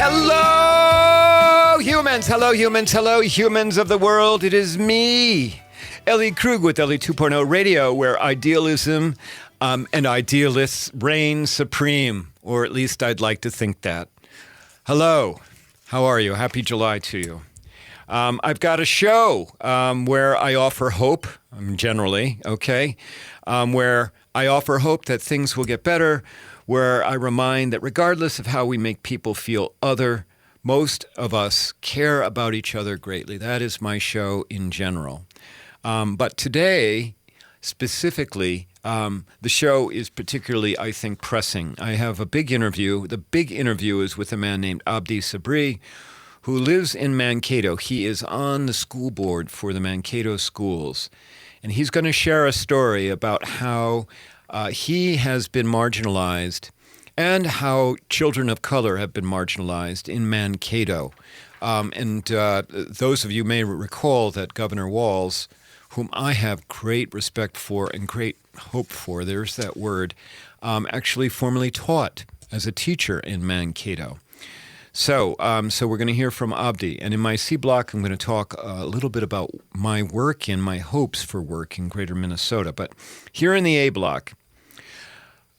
Hello, humans. Hello, humans. Hello, humans of the world. It is me, Ellie Krug with Ellie 2.0 Radio, where idealism and idealists reign supreme, or at least I'd like to think that. Hello. How are you? Happy July to you. I've got a show where I offer hope, generally, okay, where I offer hope that things will get better, where I remind that regardless of how we make people feel other, most of us care about each other greatly. That is my show in general. But today, specifically, the show is particularly, I think, pressing. I have a big interview. The big interview is with a man named Abdi Sabrie, who lives in Mankato. He is on the school board for the Mankato schools. And he's going to share a story about how he has been marginalized and how children of color have been marginalized in Mankato. Those of you may recall that Governor Walz, whom I have great respect for and great hope for, there's that word, actually formerly taught as a teacher in Mankato. So we're going to hear from Abdi. And in my C block, I'm going to talk a little bit about my work and my hopes for work in greater Minnesota. But here in the A block,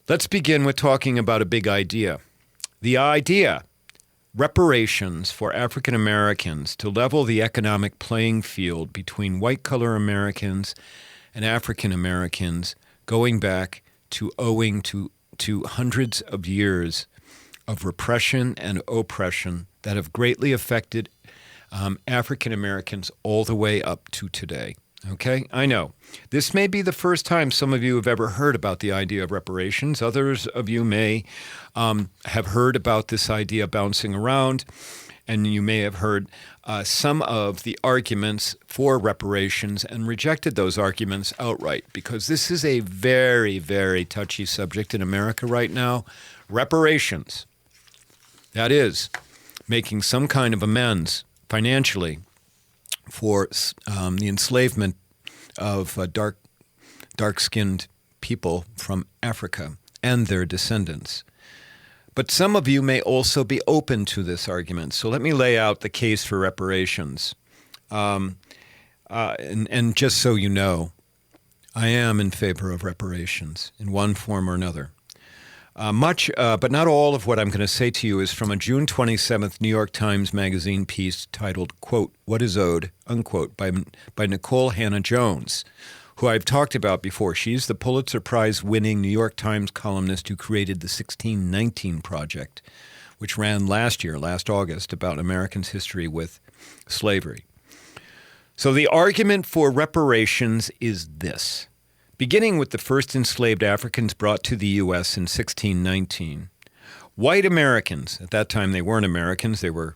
let's begin with talking about a big idea. The idea, reparations for African Americans to level the economic playing field between white-collar Americans and African Americans, going back to owing to hundreds of years of repression and oppression that have greatly affected African Americans all the way up to today. Okay, I know. This may be the first time some of you have ever heard about the idea of reparations. Others of you may have heard about this idea bouncing around, and you may have heard some of the arguments for reparations and rejected those arguments outright, because this is a very, very touchy subject in America right now. Reparations. That is, making some kind of amends financially for the enslavement of dark-skinned people from Africa and their descendants. But some of you may also be open to this argument. So let me lay out the case for reparations. And just so you know, I am in favor of reparations in one form or another. Much, but not all of what I'm going to say to you is from a June 27th New York Times Magazine piece titled, quote, "What is Owed," unquote, by Nicole Hannah-Jones, who I've talked about before. She's the Pulitzer Prize-winning New York Times columnist who created the 1619 Project, which ran last August, about Americans' history with slavery. So the argument for reparations is this. Beginning with the first enslaved Africans brought to the U.S. in 1619, white Americans, at that time they weren't Americans, they were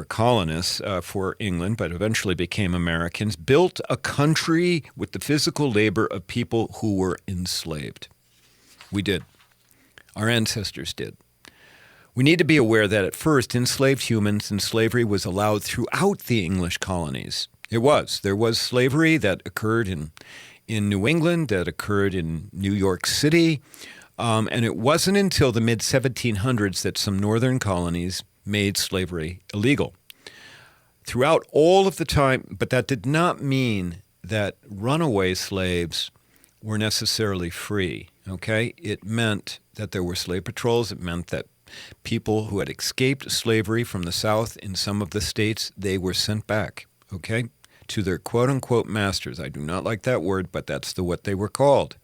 colonists for England, but eventually became Americans, built a country with the physical labor of people who were enslaved. We did. Our ancestors did. We need to be aware that at first, enslaved humans and slavery was allowed throughout the English colonies. There was slavery that occurred in New England, that occurred in New York City, and it wasn't until the mid-1700s that some northern colonies made slavery illegal. Throughout all of the time, but that did not mean that runaway slaves were necessarily free, okay? It meant that there were slave patrols. It meant that people who had escaped slavery from the South in some of the states, they were sent back, okay, to their quote-unquote masters. I do not like that word, but that's what they were called.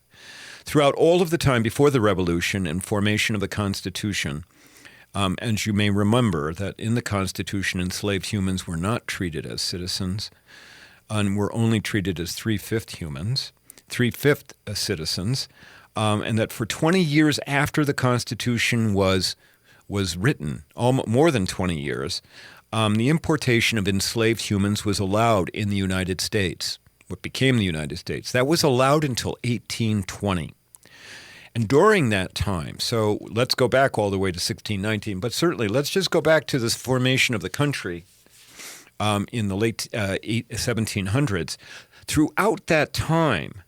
Throughout all of the time before the Revolution and formation of the Constitution, as you may remember, that in the Constitution, enslaved humans were not treated as citizens and were only treated as three-fifth citizens, and that for 20 years after the Constitution was written, more than 20 years, the importation of enslaved humans was allowed in the United States, what became the United States. That was allowed until 1820. And during that time, so let's go back all the way to 1619, but certainly let's just go back to this formation of the country in the late 1700s. Throughout that time,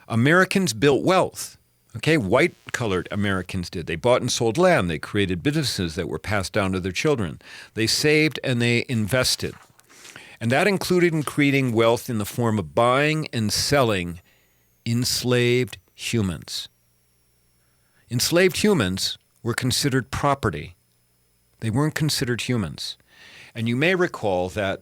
Americans built wealth. Okay, white-colored Americans did. They bought and sold land. They created businesses that were passed down to their children. They saved and they invested. And that included in creating wealth in the form of buying and selling enslaved humans. Enslaved humans were considered property. They weren't considered humans. And you may recall that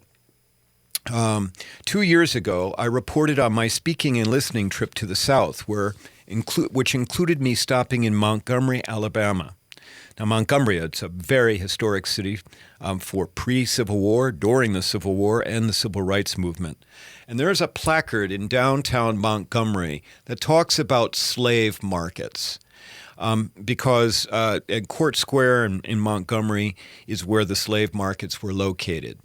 2 years ago, I reported on my speaking and listening trip to the South, which included me stopping in Montgomery, Alabama. Now, Montgomery, it's a very historic city for pre-Civil War, during the Civil War, and the Civil Rights Movement. And there's a placard in downtown Montgomery that talks about slave markets. Because at Court Square in Montgomery is where the slave markets were located.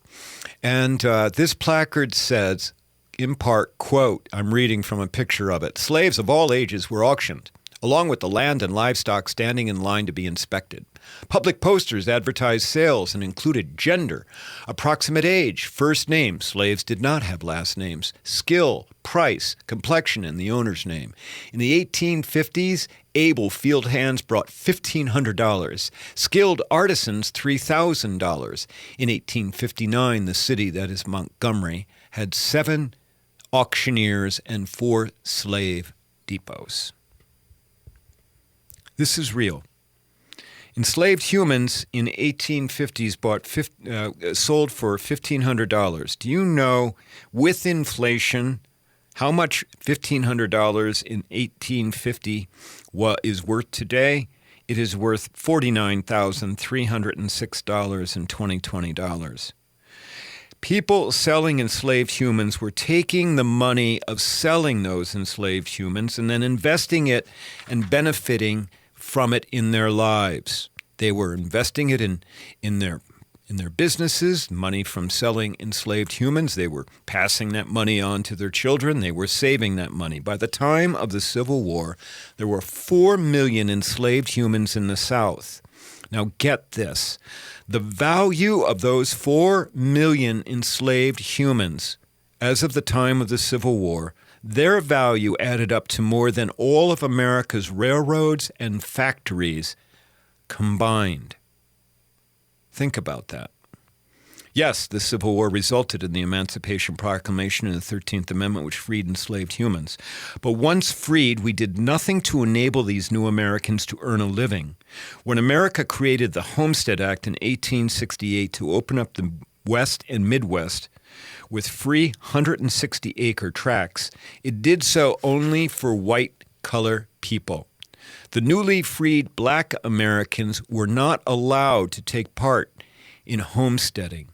And this placard says, in part, quote, I'm reading from a picture of it, slaves of all ages were auctioned, along with the land and livestock standing in line to be inspected. Public posters advertised sales and included gender, approximate age, first name. Slaves did not have last names. Skill, price, complexion, and the owner's name. In the 1850s, able field hands brought $1,500. Skilled artisans, $3,000. In 1859, the city, that is Montgomery, had 7 auctioneers and 4 slave depots. This is real. Enslaved humans in 1850s sold for $1,500. Do you know, with inflation, how much $1,500 in 1850 is worth today? It is worth $49,306 in 2020 dollars. People selling enslaved humans were taking the money of selling those enslaved humans and then investing it and benefiting from it in their lives. They were investing it in their businesses, money from selling enslaved humans. They were passing that money on to their children. They were saving that money. By the time of the Civil War, there were 4 million enslaved humans in the South. Now get this. The value of those 4 million enslaved humans as of the time of the Civil War, their value added up to more than all of America's railroads and factories combined. Think about that. Yes, the Civil War resulted in the Emancipation Proclamation and the 13th Amendment, which freed enslaved humans. But once freed, we did nothing to enable these new Americans to earn a living. When America created the Homestead Act in 1868 to open up the West and Midwest with free 160-acre tracts, it did so only for white-collar people. The newly freed black Americans were not allowed to take part in homesteading.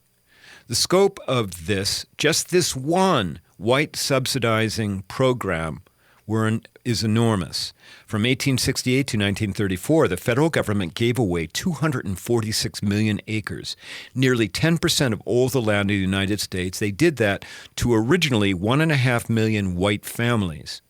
The scope of just this one white subsidizing program is enormous. From 1868 to 1934, the federal government gave away 246 million acres, nearly 10% of all the land in the United States. They did that to originally 1.5 million white families.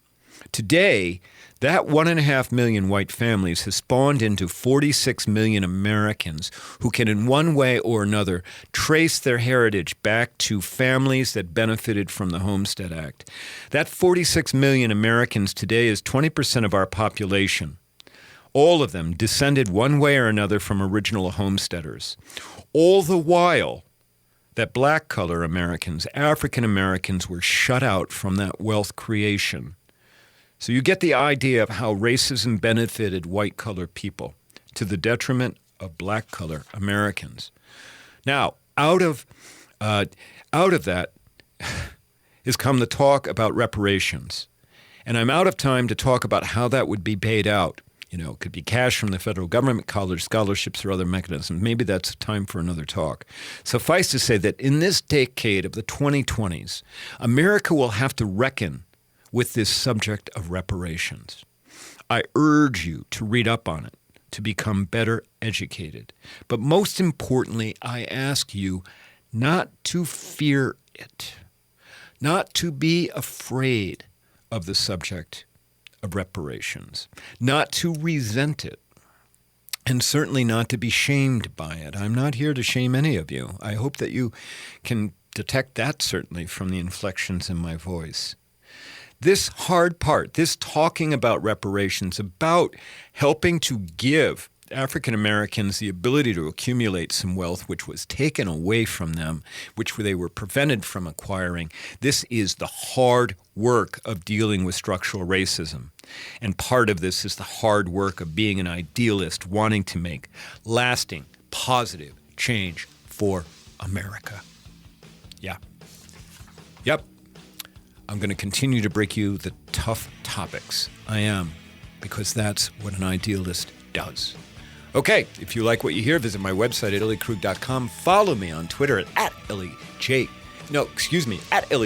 Today, that 1.5 million white families has spawned into 46 million Americans who can in one way or another trace their heritage back to families that benefited from the Homestead Act. That 46 million Americans today is 20% of our population. All of them descended one way or another from original homesteaders. All the while that black-collar Americans, African Americans were shut out from that wealth creation. So you get the idea of how racism benefited white-collar people to the detriment of black-collar Americans. Now, out of that has come the talk about reparations. And I'm out of time to talk about how that would be paid out. You know, it could be cash from the federal government, college scholarships, or other mechanisms. Maybe that's time for another talk. Suffice to say that in this decade of the 2020s, America will have to reckon with this subject of reparations. I urge you to read up on it, to become better educated. But most importantly, I ask you not to fear it, not to be afraid of the subject of reparations, not to resent it, and certainly not to be shamed by it. I'm not here to shame any of you. I hope that you can detect that certainly from the inflections in my voice. this hard part, this talking about reparations, about helping to give African Americans the ability to accumulate some wealth which was taken away from them, which they were prevented from acquiring. This is the hard work of dealing with structural racism. And part of this is the hard work of being an idealist, wanting to make lasting, positive change for America. Yeah. Yep. I'm going to continue to bring you the tough topics. I am, because that's what an idealist does. Okay, if you like what you hear, visit my website at elliekrug.com. Follow me on Twitter at Ellie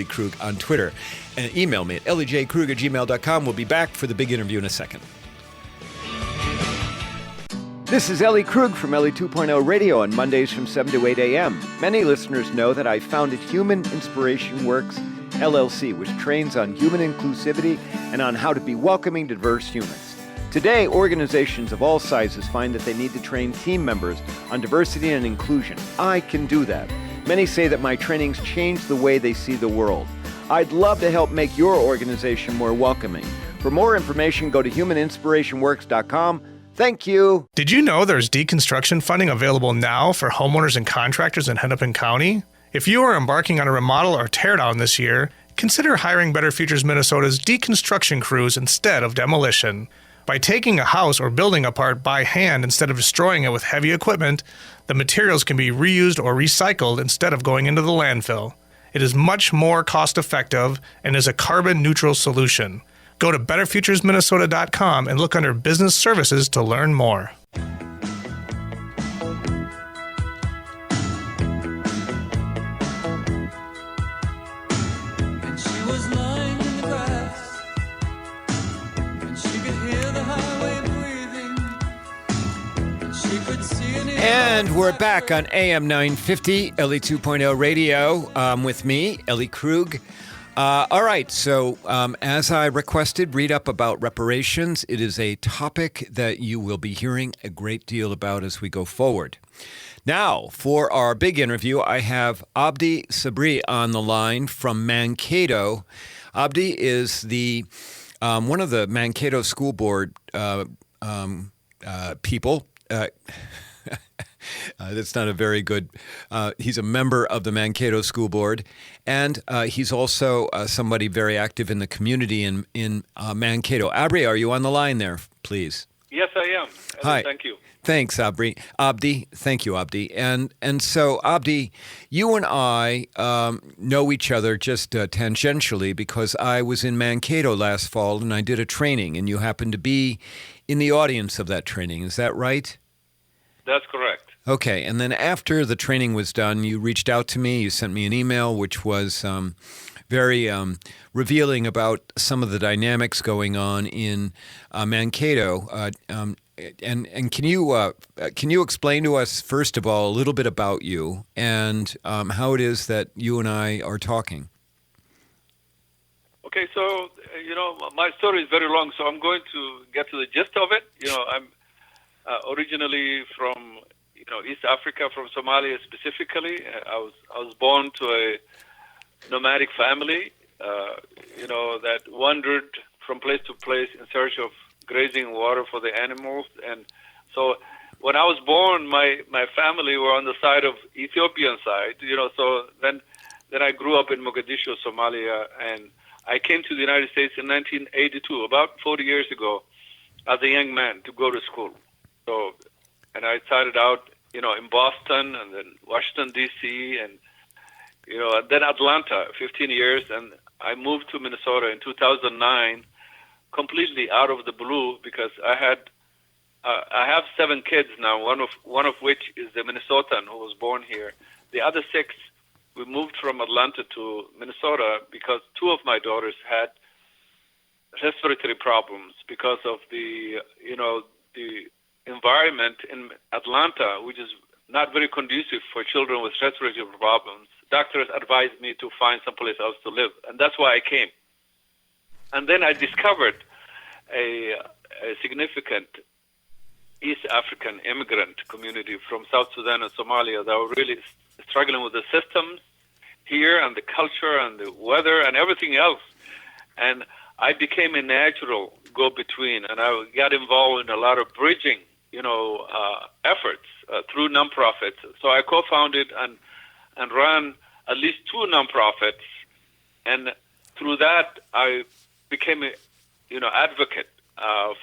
Krug on Twitter. And email me at elliejkrug@gmail.com. We'll be back for the big interview in a second. This is Ellie Krug from Ellie 2.0 Radio on Mondays from 7 to 8 a.m. Many listeners know that I founded Human Inspiration Works, LLC, which trains on human inclusivity and on how to be welcoming to diverse humans. Today, organizations of all sizes find that they need to train team members on diversity and inclusion. I can do that. Many say that my trainings change the way they see the world. I'd love to help make your organization more welcoming. For more information, go to humaninspirationworks.com. Thank you. Did you know there's deconstruction funding available now for homeowners and contractors in Hennepin County? If you are embarking on a remodel or teardown this year, consider hiring Better Futures Minnesota's deconstruction crews instead of demolition. By taking a house or building apart by hand instead of destroying it with heavy equipment, the materials can be reused or recycled instead of going into the landfill. It is much more cost-effective and is a carbon-neutral solution. Go to betterfuturesminnesota.com and look under Business Services to learn more. And we're back on AM 950, Ellie 2.0 Radio, with me, Ellie Krug. All right, so as I requested, read up about reparations. It is a topic that you will be hearing a great deal about as we go forward. Now, for our big interview, I have Abdi Sabrie on the line from Mankato. Abdi is the one of the Mankato School Board people. That's not a very good. He's a member of the Mankato School Board, and he's also somebody very active in the community in Mankato. Abdi, are you on the line there, please? Yes, I am. Hi. Thank you. Thanks, Abdi. Thank you, Abdi. And so, Abdi, you and I know each other just tangentially because I was in Mankato last fall and I did a training, and you happened to be in the audience of that training. Is that right? That's correct. Okay, and then after the training was done, you reached out to me, you sent me an email, which was very revealing about some of the dynamics going on in Mankato. And can you explain to us, first of all, a little bit about you and how it is that you and I are talking? Okay, so, my story is very long, so I'm going to get to the gist of it. I'm originally from East Africa, from Somalia specifically. I was born to a nomadic family, that wandered from place to place in search of grazing water for the animals. And so when I was born, my family were on the side of Ethiopian side, so then I grew up in Mogadishu, Somalia, and I came to the United States in 1982, about 40 years ago, as a young man to go to school. So, and I started out, in Boston and then Washington, D.C., and, and then Atlanta, 15 years. And I moved to Minnesota in 2009, completely out of the blue, because I have 7 kids now, one of which is a Minnesotan who was born here. The other 6, we moved from Atlanta to Minnesota because 2 of my daughters had respiratory problems because of the environment in Atlanta, which is not very conducive for children with respiratory problems. Doctors advised me to find someplace else to live, and that's why I came. And then I discovered a significant East African immigrant community from South Sudan and Somalia that were really struggling with the systems here and the culture and the weather and everything else. And I became a natural go-between, and I got involved in a lot of bridging, efforts through nonprofits. So I co-founded and ran at least 2 nonprofits, and through that I became a, advocate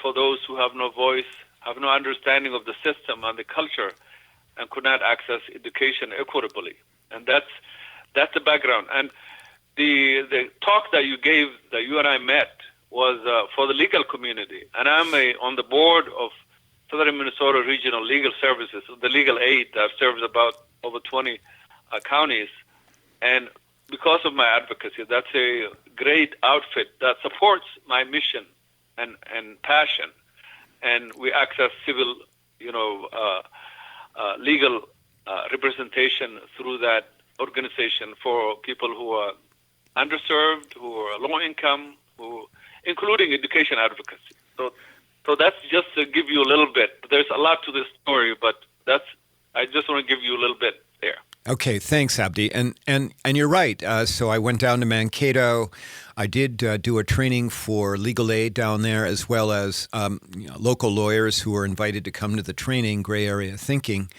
for those who have no voice, have no understanding of the system and the culture, and could not access education equitably. And that's the background. And the talk that you gave, that you and I met, was for the legal community. And I'm on the board of Southern Minnesota Regional Legal Services, the legal aid that serves about over 20 counties. And because of my advocacy, that's a great outfit that supports my mission and passion. And we access civil, legal representation through that organization for people who are underserved, who are low income, including education advocacy. So that's just to give you a little bit. There's a lot to this story, but I just want to give you a little bit there. Okay, thanks, Abdi. And you're right. So I went down to Mankato. I did do a training for legal aid down there, as well as local lawyers who were invited to come to the training, Gray Area Thinking.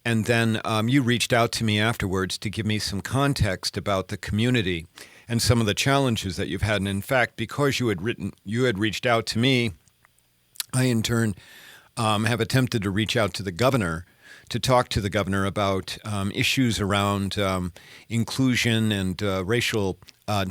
And then you reached out to me afterwards to give me some context about the community and some of the challenges that you've had. And in fact, because you had reached out to me, I in turn have attempted to reach out to the governor to talk to the governor about issues around inclusion and racial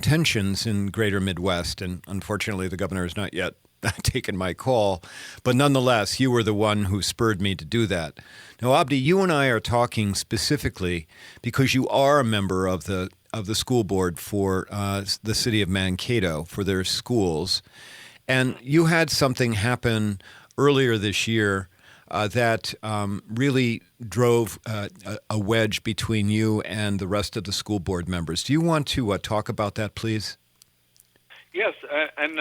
tensions in greater Midwest. And unfortunately, the governor has not yet taken my call. But nonetheless, you were the one who spurred me to do that. Now, Abdi, you and I are talking specifically because you are a member of the school board for the city of Mankato, for their schools. And you had something happen earlier this year that really drove a wedge between you and the rest of the school board members. Do you want to talk about that, please? Yes, and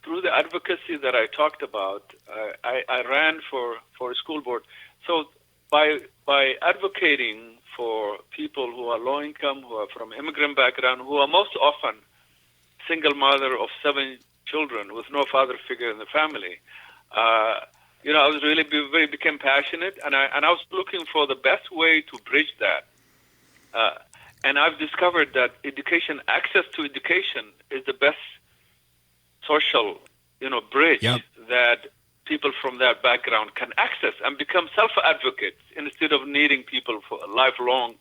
through the advocacy that I talked about, I ran for a school board. So by advocating for people who are low income, who are from immigrant background, who are most often single mother of 7 children with no father figure in the family, I was really became passionate, and I was looking for the best way to bridge that. And I've discovered that access to education is the best social, bridge that people from that background can access and become self-advocates instead of needing people for lifelong,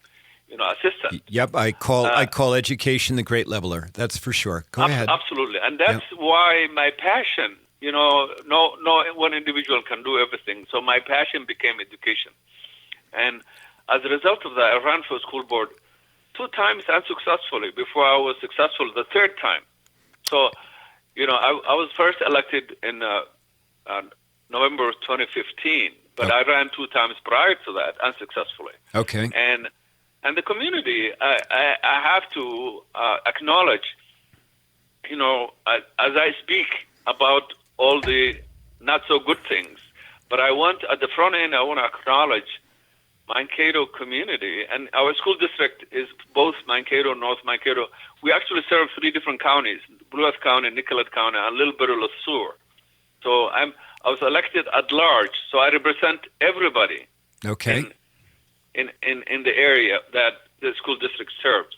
assistance. Yep, I call education the great leveler. That's for sure. Go ahead. Absolutely, and that's why my passion. No one individual can do everything. So my passion became education. And as a result of that, I ran for school board 2 times unsuccessfully before I was successful the 3rd time. So, I was first elected in November 2015, but I ran 2 times prior to that unsuccessfully. Okay. And the community, I have to acknowledge, as I speak about all the not so good things, but at the front end, I want to acknowledge Mankato community, and our school district is both Mankato, North Mankato. We actually serve 3 different counties: Blue Earth County, Nicollet County, and a little bit of LeSueur. So I was elected at large, so I represent everybody. Okay. In the area that the school district serves,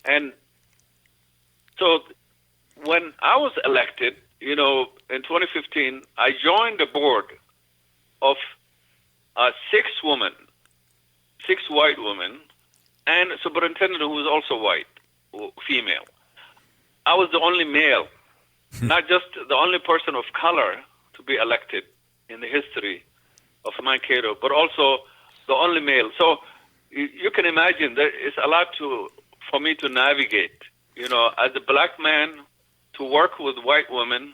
and so when I was elected, in 2015, I joined the board of 6 white women, and a superintendent who was also white, female. I was the only male, not just the only person of color to be elected in the history of Mankato, but also the only male. So you can imagine there is a lot for me to navigate, as a black man, to work with white women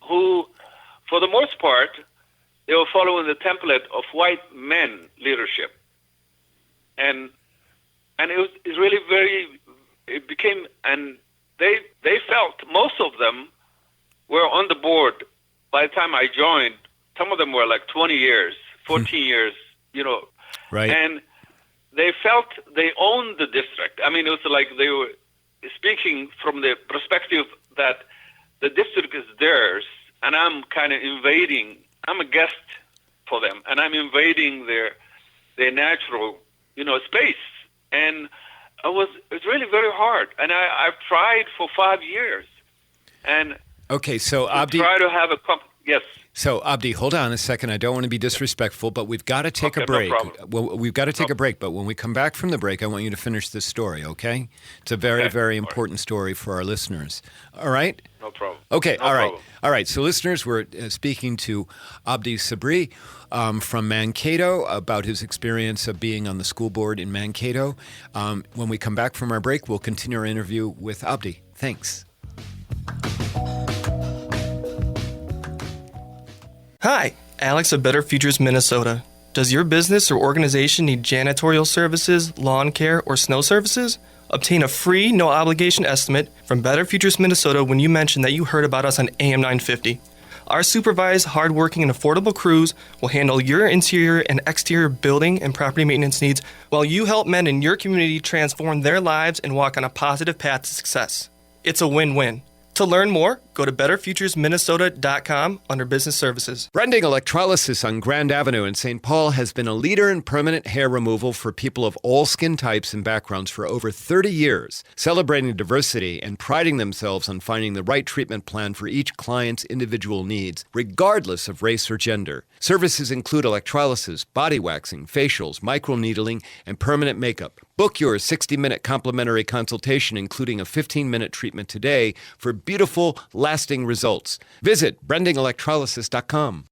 who, for the most part, they were following the template of white men leadership. And it really it became, and they felt, most of them were on the board by the time I joined. Some of them were like 20 years, 14 years, Right. And they felt they owned the district. I mean, it was like they were, speaking from the perspective that the district is theirs, and I'm kind of invading. I'm a guest for them, and I'm invading their natural, space. And it's really very hard. And I've tried for 5 years. And okay, so Abdi, try to have yes. So, Abdi, hold on a second. I don't want to be disrespectful, but we've got to take a break. No problem. Well, we've got to take a break, but when we come back from the break, I want you to finish this story, okay? It's a very, very important story for our listeners. All right? No problem. Okay, No all right. problem. All right, so listeners, we're speaking to Abdi Sabrie from Mankato about his experience of being on the school board in Mankato. When we come back from our break, we'll continue our interview with Abdi. Thanks. Hi, Alex of Better Futures Minnesota. Does your business or organization need janitorial services, lawn care, or snow services? Obtain a free, no-obligation estimate from Better Futures Minnesota when you mention that you heard about us on AM 950. Our supervised, hardworking, and affordable crews will handle your interior and exterior building and property maintenance needs while you help men in your community transform their lives and walk on a positive path to success. It's a win-win. To learn more, go to betterfuturesminnesota.com under Business Services. Brending Electrolysis on Grand Avenue in St. Paul has been a leader in permanent hair removal for people of all skin types and backgrounds for over 30 years, celebrating diversity and priding themselves on finding the right treatment plan for each client's individual needs, regardless of race or gender. Services include electrolysis, body waxing, facials, microneedling, and permanent makeup. Book your 60-minute complimentary consultation, including a 15-minute treatment today for beautiful, lasting results. Visit brendingelectrolysis.com.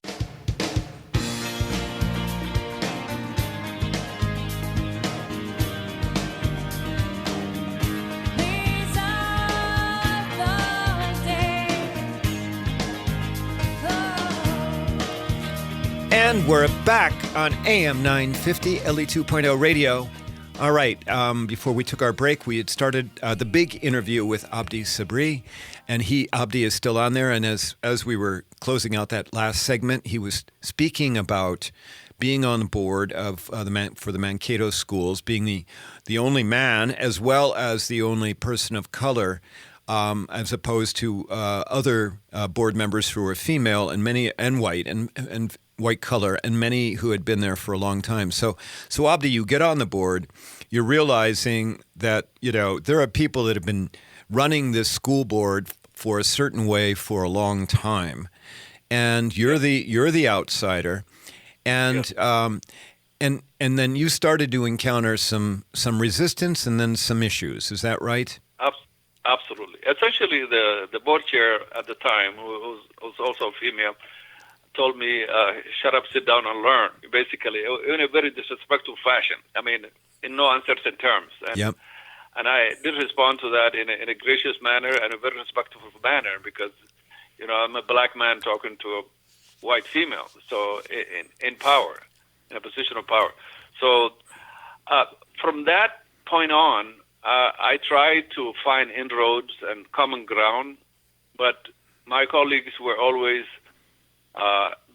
And we're back on AM 950, Ellie 2.0 radio. All right, before we took our break, we had started the big interview with Abdi Sabrie, and Abdi is still on there. And as we were closing out that last segment, he was speaking about being on the board of for the Mankato schools, being the only man as well as the only person of color, as opposed to other board members who were female and white and white color, and many who had been there for a long time. So Abdi, you get on the board, you're realizing that, there are people that have been running this school board for a certain way for a long time, and you're the outsider, and and then you started to encounter some resistance and then some issues. Is that right? Absolutely. Essentially, the board chair at the time, who was also a female, told me, shut up, sit down, and learn, basically, in a very disrespectful fashion. I mean, in no uncertain terms. And, yep. And I did respond to that in a gracious manner and a very respectful manner because, I'm a black man talking to a white female, so in power, in a position of power. So from that point on, I tried to find inroads and common ground, but my colleagues were always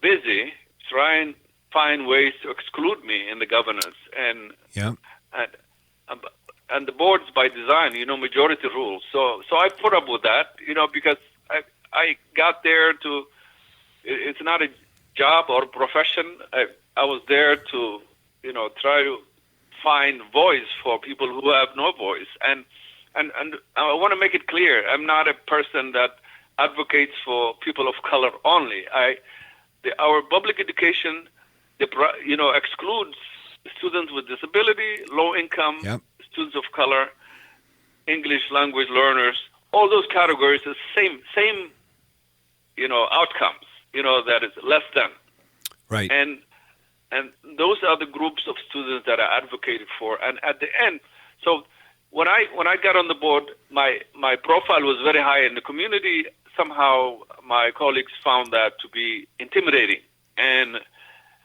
busy trying to find ways to exclude me in the governance, and the boards by design, majority rules. So I put up with that, because I got there to. It's not a job or profession. I was there to, try to find voice for people who have no voice, and I want to make it clear, I'm not a person that advocates for people of color only. Our public education, excludes students with disability, low income, yep. students of color, English language learners. All those categories are same, outcomes. That is less than. Right. And those are the groups of students that I advocated for. And at the end, so when I got on the board, my profile was very high in the community. Somehow my colleagues found that to be intimidating, and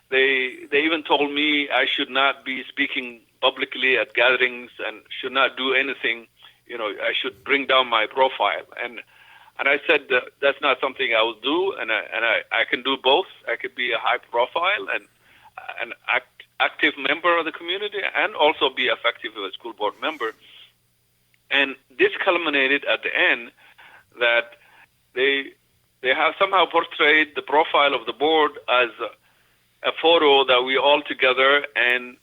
they even told me I should not be speaking publicly at gatherings and should not do anything. I should bring down my profile, and I said that's not something I will do, and I can do both. I could be a high profile and an active member of the community, and also be effective as a school board member. And this culminated at the end that they have somehow portrayed the profile of the board as a photo that we all together, and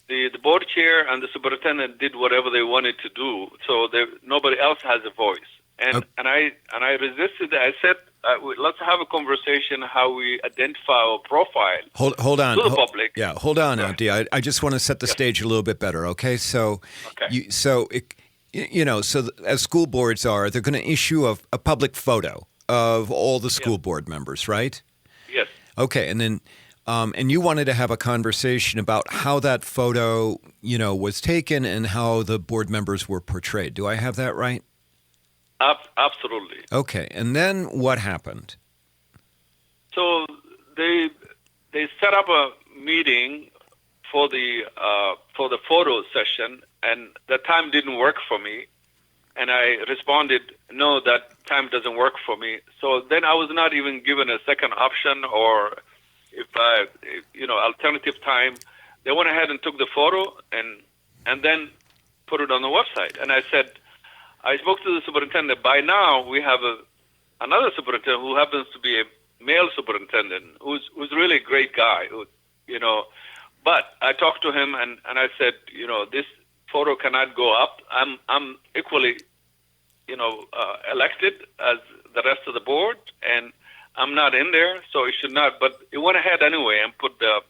the board chair and the superintendent did whatever they wanted to do. So nobody else has a voice. And I resisted. I said, let's have a conversation how we identify our profile. Hold on. To the public. Yeah, hold on, Abdi. I just want to set the stage a little bit better, okay? So, as school boards are, they're going to issue a public photo of all the school board members, right? Yes. Okay, and then, and you wanted to have a conversation about how that photo, was taken and how the board members were portrayed. Do I have that right? Absolutely. Okay, and then what happened? So they set up a meeting for the photo session, and the time didn't work for me. And I responded, no, that time doesn't work for me. So then I was not even given a second option or alternative time. They went ahead and took the photo and then put it on the website. And I said, I spoke to the superintendent. By now, we have another superintendent who happens to be a male superintendent, who's really a great guy, But I talked to him and I said, this photo cannot go up. I'm equally, elected as the rest of the board, and I'm not in there, so it should not. But it went ahead anyway and put the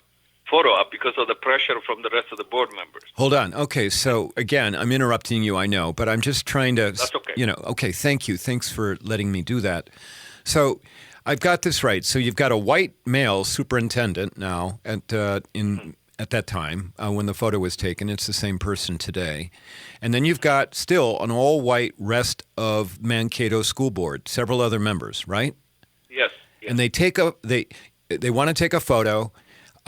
photo up because of the pressure from the rest of the board members. Hold on. Okay, so again, I'm interrupting you, I know, but I'm just trying to, That's okay. Okay, thank you. Thanks for letting me do that. So I've got this right. So you've got a white male superintendent now at that time when the photo was taken. It's the same person today. And then you've got still an all-white rest of Mankato School Board, several other members, right? Yes. And they want to take a photo.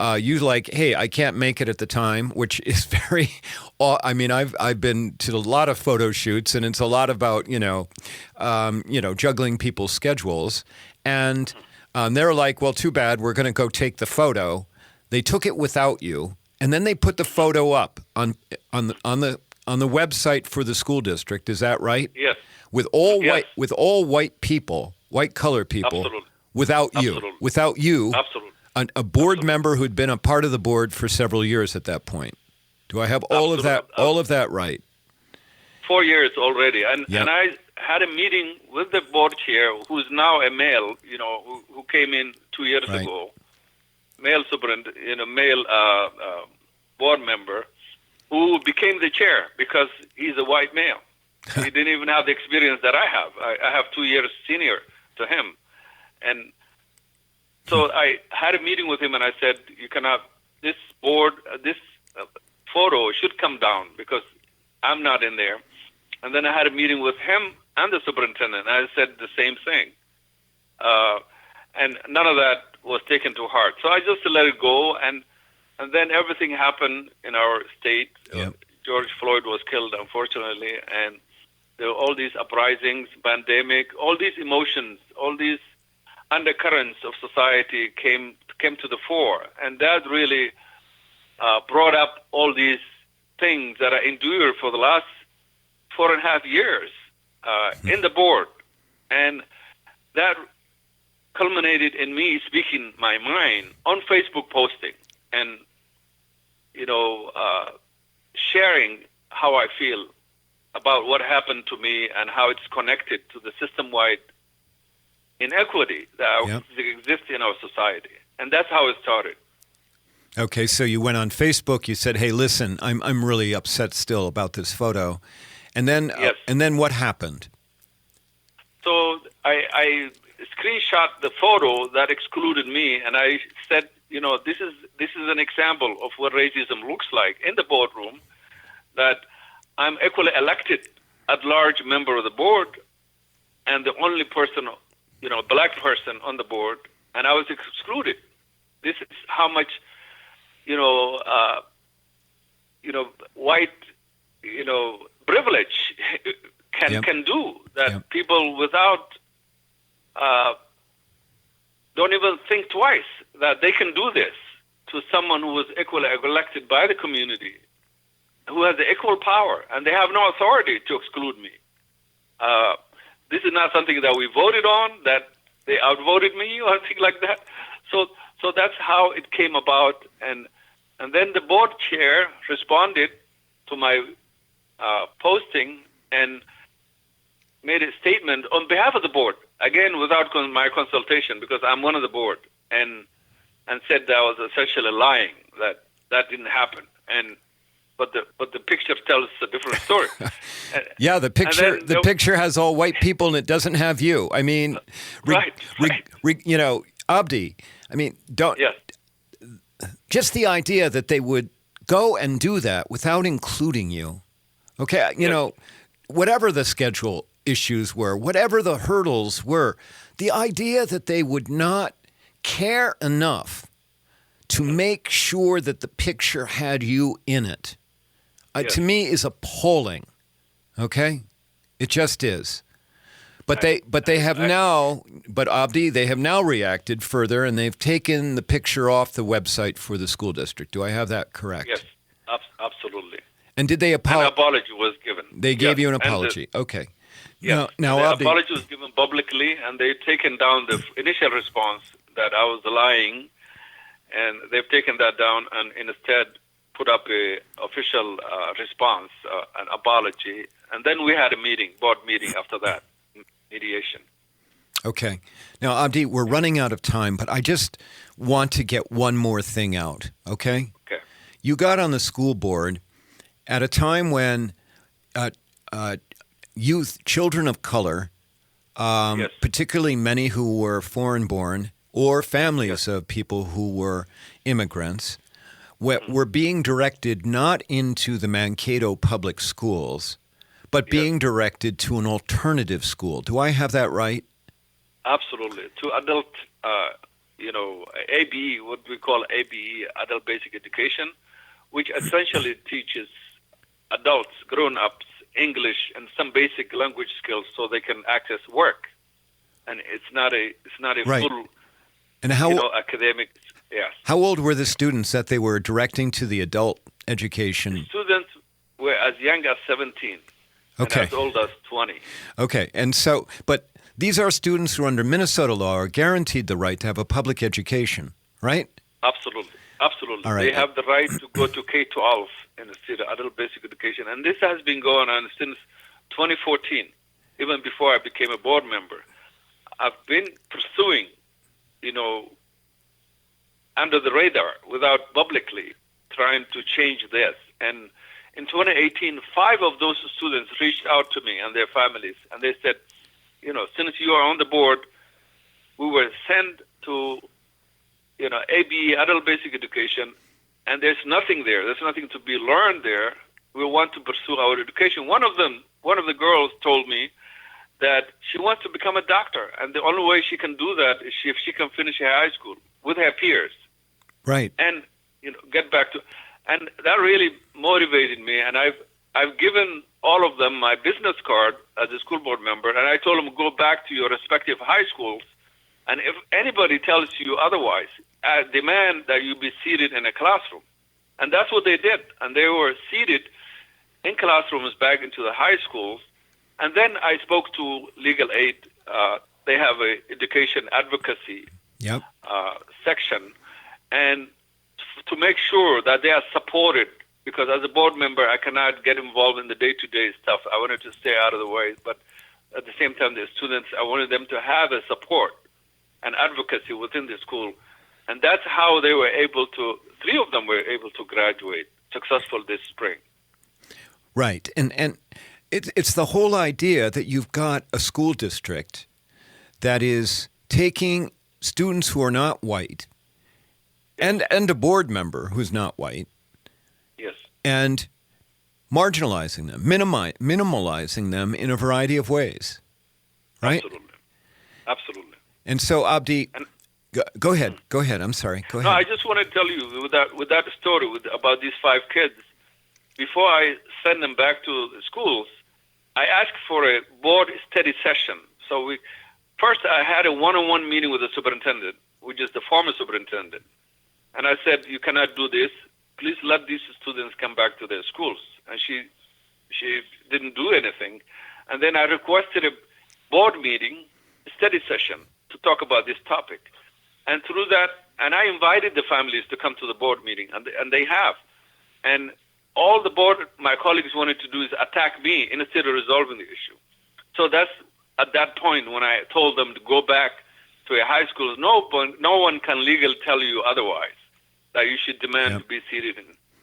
You hey, I can't make it at the time, which is very. I mean, I've been to a lot of photo shoots, and it's a lot about juggling people's schedules, and they're like, well, too bad, we're going to go take the photo. They took it without you, and then they put the photo up on the website for the school district. Is that right? Yes. With all white people, white colored people, Absolutely. Without you, Absolutely. a board member who'd been a part of the board for several years at that point. Do I have all of that right? 4 years already. And I had a meeting with the board chair, who's now a male, who came in 2 years ago, male superintendent, male board member, who became the chair because he's a white male. He didn't even have the experience that I have. I have 2 years senior to him. And so I had a meeting with him, and I said, "You cannot. This board, this photo should come down because I'm not in there." And then I had a meeting with him and the superintendent, and I said the same thing. And none of that was taken to heart. So I just let it go, and then everything happened in our state. Yep. George Floyd was killed, unfortunately, and there were all these uprisings, pandemic, all these emotions, all these undercurrents of society came to the fore, and that really brought up all these things that I endured for the last 4.5 years in the board, and that culminated in me speaking my mind on Facebook posting and sharing how I feel about what happened to me and how it's connected to the system-wide inequity that exists in our society. And that's how it started. Okay, so you went on Facebook, you said, hey, listen, I'm really upset still about this photo. And then and then what happened? So I screenshot the photo that excluded me, and I said, this is an example of what racism looks like in the boardroom, that I'm equally elected at-large member of the board and the only person, black person on the board, and I was excluded. This is how much, white, privilege can do, that people without don't even think twice that they can do this to someone who was equally elected by the community. who has the equal power, and they have no authority to exclude me. This is not something that we voted on, that they outvoted me or anything like that. So that's how it came about, and then the board chair responded to my posting and made a statement on behalf of the board, again without my consultation, because I'm one of the board, and said that I was essentially lying, that didn't happen, but the picture tells a different story. Yeah, the picture has all white people and it doesn't have you. I mean, right. Abdi. I mean, Yes. Just the idea that they would go and do that without including you. Okay, whatever the schedule issues were, whatever the hurdles were, the idea that they would not care enough to make sure that the picture had you in it, to me is appalling. Okay? It just is. But they have now reacted further, and they've taken the picture off the website for the school district. Do I have that correct? Yes, absolutely. And did they apologize? An apology was given. They gave you an apology. Okay. Yes. Now, the Abdi, apology was given publicly, and they've taken down the initial response that I was lying, and they've taken that down and instead put up a official response, an apology, and then we had a board meeting after that, mediation. Okay. Now, Abdi, we're running out of time, but I just want to get one more thing out, okay? Okay. You got on the school board at a time when children of color, Yes. particularly many who were foreign-born or families of people who were immigrants, were being directed not into the Mankato public schools, but being directed to an alternative school. Do I have that right? Absolutely. To adult, ABE, what we call ABE, Adult Basic Education, which essentially teaches adults, grown-ups, English and some basic language skills so they can access work. And it's not a Right. full, And how academic. Yes. how old were the students that they were directing to the adult education? Students were as young as 17 Okay. and as old as 20. Okay. And so, but these are students who under Minnesota law are guaranteed the right to have a public education, right? Absolutely. Absolutely. All right. They have the right to go to K-12 in the state of adult basic education. And this has been going on since 2014, even before I became a board member. I've been pursuing, under the radar, without publicly trying to change this. And in 2018, 5 of those students reached out to me and their families, and they said, since you are on the board, we were sent to, ABE, Adult Basic Education, and there's nothing there. There's nothing to be learned there. We want to pursue our education. One of the girls told me that she wants to become a doctor, and the only way she can do that is if she can finish her high school with her peers. Right. And get back to, and that really motivated me. And I've given all of them my business card as a school board member, and I told them, go back to your respective high schools, and if anybody tells you otherwise, I demand that you be seated in a classroom. And that's what they did. And they were seated in classrooms back into the high schools. And then I spoke to Legal Aid. They have a education advocacy section, and to make sure that they are supported, because as a board member, I cannot get involved in the day-to-day stuff. I wanted to stay out of the way, but at the same time, the students, I wanted them to have a support and advocacy within the school. And that's how they were able to, 3 of them were able to graduate successful this spring. Right. And it's the whole idea that you've got a school district that is taking students who are not white and a board member who's not white. Yes. And marginalizing them, minimalizing them in a variety of ways. Right? Absolutely. And so, Abdi, go ahead. Go ahead. I'm sorry. Go ahead. No, I just want to tell you with that story about these 5 kids, before I send them back to the schools, I asked for a board study session. So first I had a one-on-one meeting with the superintendent, which is the former superintendent. And I said, you cannot do this. Please let these students come back to their schools. and she didn't do anything. And then I requested a board meeting, a study session, to talk about this topic. And through that, and I invited the families to come to the board meeting, and they have. And all the board, my colleagues wanted to do is attack me instead of resolving the issue. So that's at that point when I told them to go back to a high school. No one can legally tell you otherwise, that you should demand to be seated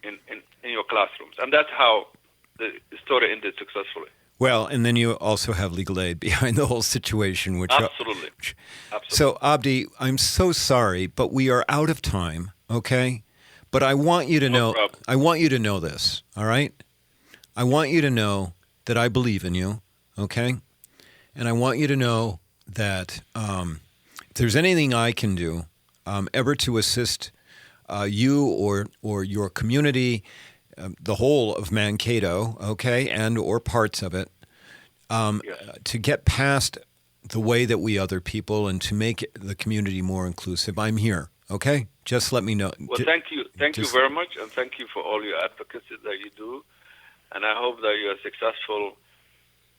in your classrooms. And that's how the story ended successfully. Well, and then you also have legal aid behind the whole situation. Which Absolutely. So, Abdi, I'm so sorry, but we are out of time, okay? But I want you to know, I want you to know this, all right? I want you to know that I believe in you, okay? And I want you to know that if there's anything I can do ever to assist you or your community, the whole of Mankato, okay, and or parts of it, to get past the way that we other people and to make the community more inclusive, I'm here, okay? Just let me know. Well, thank you. Thank you very much, and thank you for all your advocacy that you do. And I hope that you are successful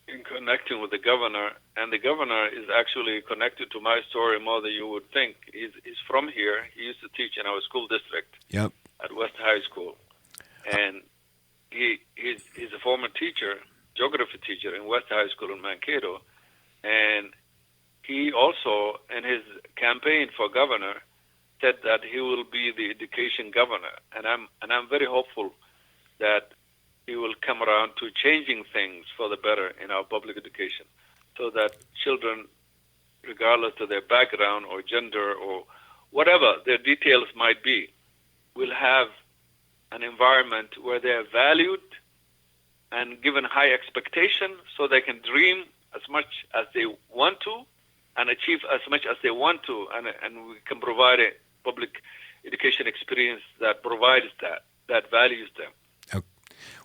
in connecting with the governor. And the governor is actually connected to my story more than you would think. He's from here. He used to teach in our school district at West High School. And he's a former teacher, geography teacher in West High School in Mankato. And he also, in his campaign for governor, said that he will be the education governor. And I'm very hopeful that he will come around to changing things for the better in our public education, so that children, regardless of their background or gender or whatever their details might be, will have an environment where they are valued and given high expectation, so they can dream as much as they want to and achieve as much as they want to, and we can provide a public education experience that provides that values them. Okay.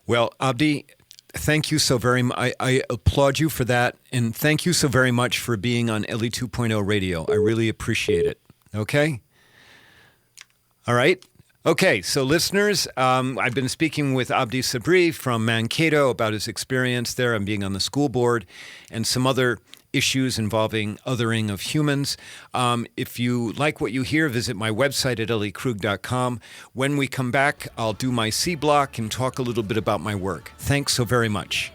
Well, Abdi, thank you so very much. I applaud you for that, and thank you so very much for being on Ellie 2.0 Radio. I really appreciate it. Okay? All right? Okay, so listeners, I've been speaking with Abdi Sabrie from Mankato about his experience there and being on the school board and some other issues involving othering of humans. If you like what you hear, visit my website at elliekrug.com. When we come back, I'll do my C block and talk a little bit about my work. Thanks so very much.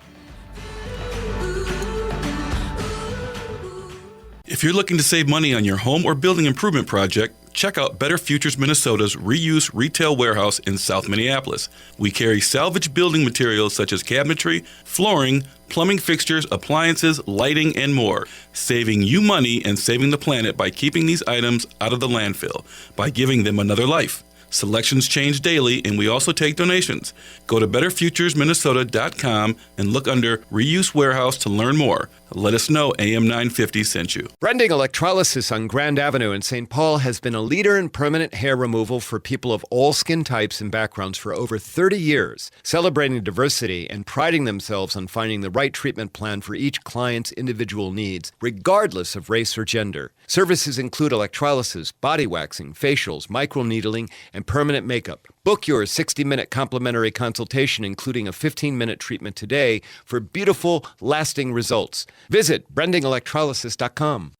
If you're looking to save money on your home or building improvement project, check out Better Futures Minnesota's reuse retail warehouse in South Minneapolis. We carry salvage building materials such as cabinetry, flooring, plumbing fixtures, appliances, lighting, and more, saving you money and saving the planet by keeping these items out of the landfill, by giving them another life. Selections change daily, and we also take donations. Go to betterfuturesminnesota.com and look under Reuse Warehouse to learn more. Let us know AM 950 sent you. Brending Electrolysis on Grand Avenue in St. Paul has been a leader in permanent hair removal for people of all skin types and backgrounds for over 30 years, celebrating diversity and priding themselves on finding the right treatment plan for each client's individual needs, regardless of race or gender. Services include electrolysis, body waxing, facials, microneedling, and permanent makeup. Book your 60-minute complimentary consultation, including a 15-minute treatment today for beautiful, lasting results. Visit brendingelectrolysis.com.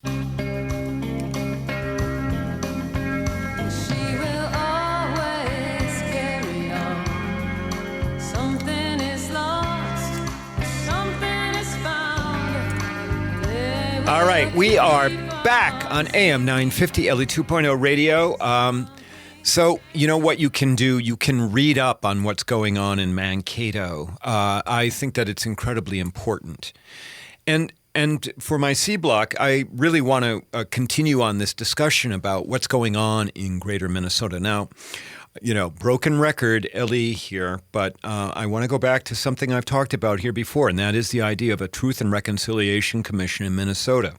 All right, we are back on AM 950 Ellie 2.0 Radio. So, you know what you can do? You can read up on what's going on in Mankato. I think that it's incredibly important. And for my C block, I really want to continue on this discussion about what's going on in greater Minnesota. Now, you know, broken record, Ellie here, but I want to go back to something I've talked about here before, and that is the idea of a Truth and Reconciliation Commission in Minnesota.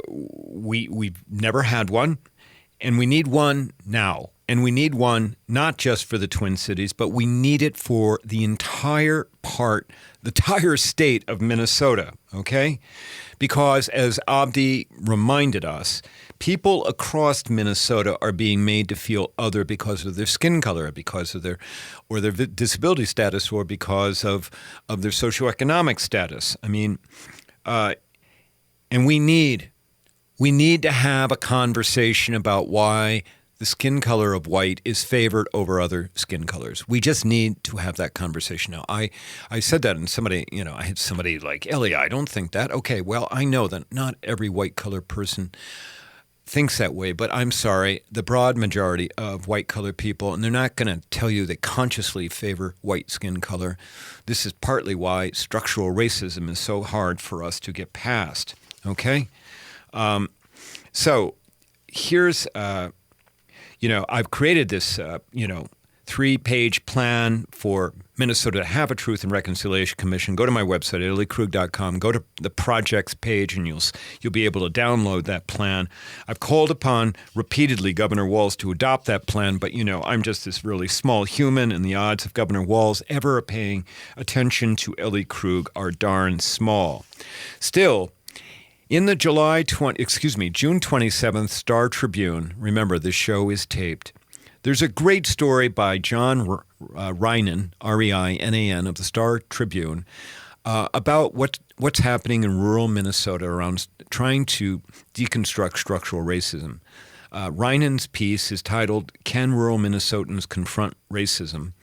We've never had one, and we need one now. And we need one not just for the Twin Cities, but we need it for the entire state of Minnesota, okay? Because as Abdi reminded us, people across Minnesota are being made to feel other because of their skin color, because of their disability status, or because of their socioeconomic status. I mean, and we need to have a conversation about why the skin color of white is favored over other skin colors. We just need to have that conversation now. I said that, and I had somebody like, Ellie, I don't think that. Okay, well, I know that not every white color person thinks that way, but I'm sorry, the broad majority of white color people, and they're not going to tell you they consciously favor white skin color. This is partly why structural racism is so hard for us to get past, okay? So here's... I've created this, 3-page plan for Minnesota to have a Truth and Reconciliation Commission. Go to my website, elliekrug.com. Go to the projects page, and you'll be able to download that plan. I've called upon repeatedly Governor Walz to adopt that plan, but, I'm just this really small human, and the odds of Governor Walz ever paying attention to Ellie Krug are darn small. Still, in the June 27th Star Tribune, remember this show is taped, there's a great story by John Reinan, R-E-I-N-A-N, of the Star Tribune, about what's happening in rural Minnesota around trying to deconstruct structural racism. Reinan's piece is titled, Can Rural Minnesotans Confront Racism?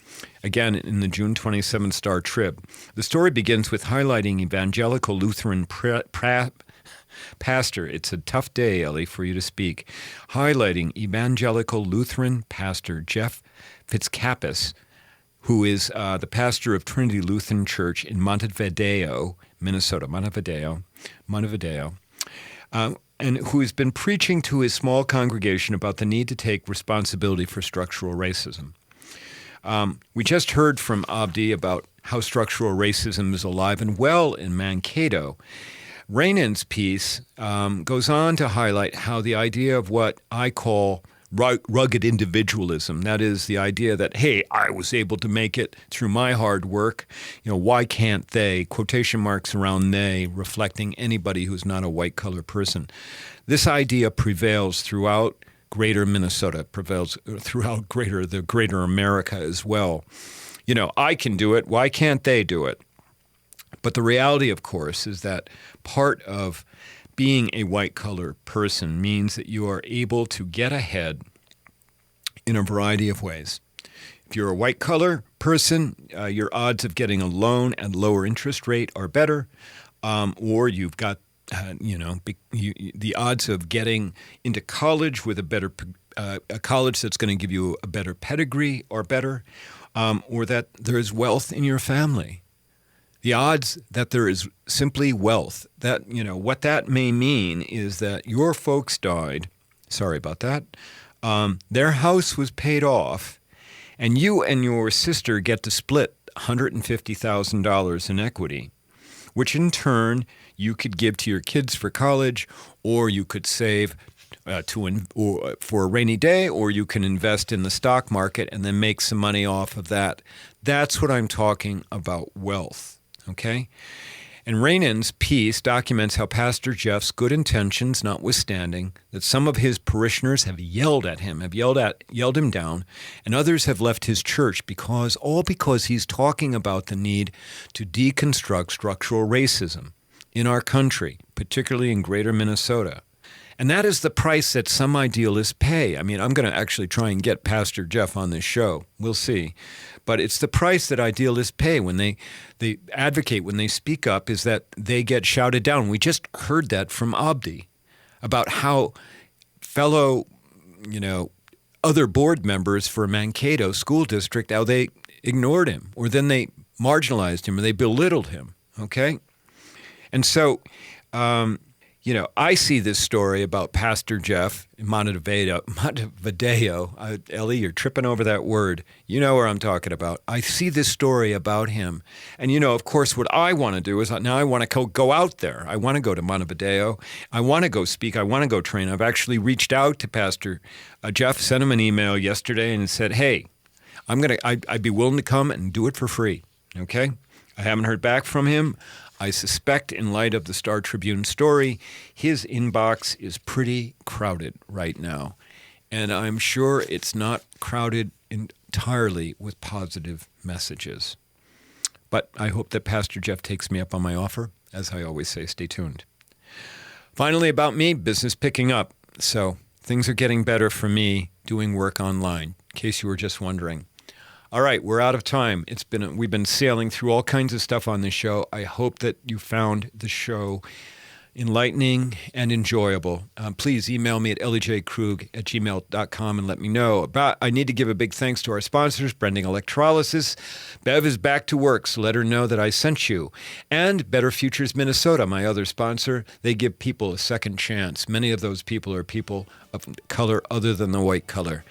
Again, in the June 27th Star Trib. The story begins with highlighting evangelical Lutheran pastor, it's a tough day, Ellie, for you to speak, highlighting evangelical Lutheran pastor Jeff Fitzcapis, who is the pastor of Trinity Lutheran Church in Montevideo, Minnesota, Montevideo, and who has been preaching to his small congregation about the need to take responsibility for structural racism. We just heard from Abdi about how structural racism is alive and well in Mankato. Reinan's piece goes on to highlight how the idea of what I call rugged individualism, that is the idea that, hey, I was able to make it through my hard work, why can't they, quotation marks around they, reflecting anybody who's not a white collar person. This idea prevails throughout greater Minnesota, prevails throughout the greater America as well. I can do it, why can't they do it? But the reality, of course, is that part of being a white-collar person means that you are able to get ahead in a variety of ways. If you're a white-collar person, your odds of getting a loan at lower interest rate are better, or you've got, the odds of getting into college with a college that's going to give you a better pedigree are better, or that there's wealth in your family. The odds that there is simply wealth, that, what that may mean is that your folks died, sorry about that, their house was paid off, and you and your sister get to split $150,000 in equity, which in turn you could give to your kids for college, or you could save for a rainy day, or you can invest in the stock market and then make some money off of that. That's what I'm talking about, wealth. Okay? And Reinan's piece documents how Pastor Jeff's good intentions notwithstanding, that some of his parishioners have yelled at him, yelled him down, and others have left his church because he's talking about the need to deconstruct structural racism in our country, particularly in greater Minnesota. And that is the price that some idealists pay. I mean, I'm going to actually try and get Pastor Jeff on this show. We'll see. But it's the price that idealists pay when they advocate, when they speak up, is that they get shouted down. We just heard that from Abdi about how fellow, other board members for Mankato School District, how they ignored him, or then they marginalized him, or they belittled him, okay? And so, I see this story about Pastor Jeff in Montevideo. Ellie, you're tripping over that word. You know where I'm talking about. I see this story about him. And, of course, what I want to do is now I want to go out there. I want to go to Montevideo. I want to go speak. I want to go train. I've actually reached out to Pastor Jeff, sent him an email yesterday and said, hey, I'd be willing to come and do it for free. Okay? I haven't heard back from him. I suspect, in light of the Star Tribune story, his inbox is pretty crowded right now. And I'm sure it's not crowded entirely with positive messages. But I hope that Pastor Jeff takes me up on my offer. As I always say, stay tuned. Finally, about me, business picking up. So things are getting better for me doing work online, in case you were just wondering. All right, we're out of time. We've been sailing through all kinds of stuff on this show. I hope that you found the show enlightening and enjoyable. Please email me at elliejkrug@gmail.com and let me know. I need to give a big thanks to our sponsors, Brending Electrolysis. Bev is back to work, so let her know that I sent you. And Better Futures Minnesota, my other sponsor. They give people a second chance. Many of those people are people of color other than the white color.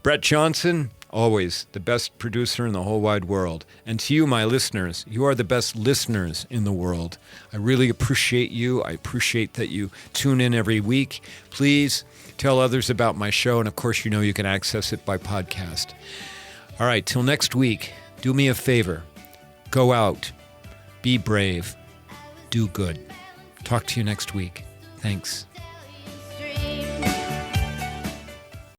Brett Johnson, always the best producer in the whole wide world. And to you, my listeners, you are the best listeners in the world. I really appreciate you. I appreciate that you tune in every week. Please tell others about my show. And of course, you can access it by podcast. All right, till next week, do me a favor. Go out. Be brave. Do good. Talk to you next week. Thanks.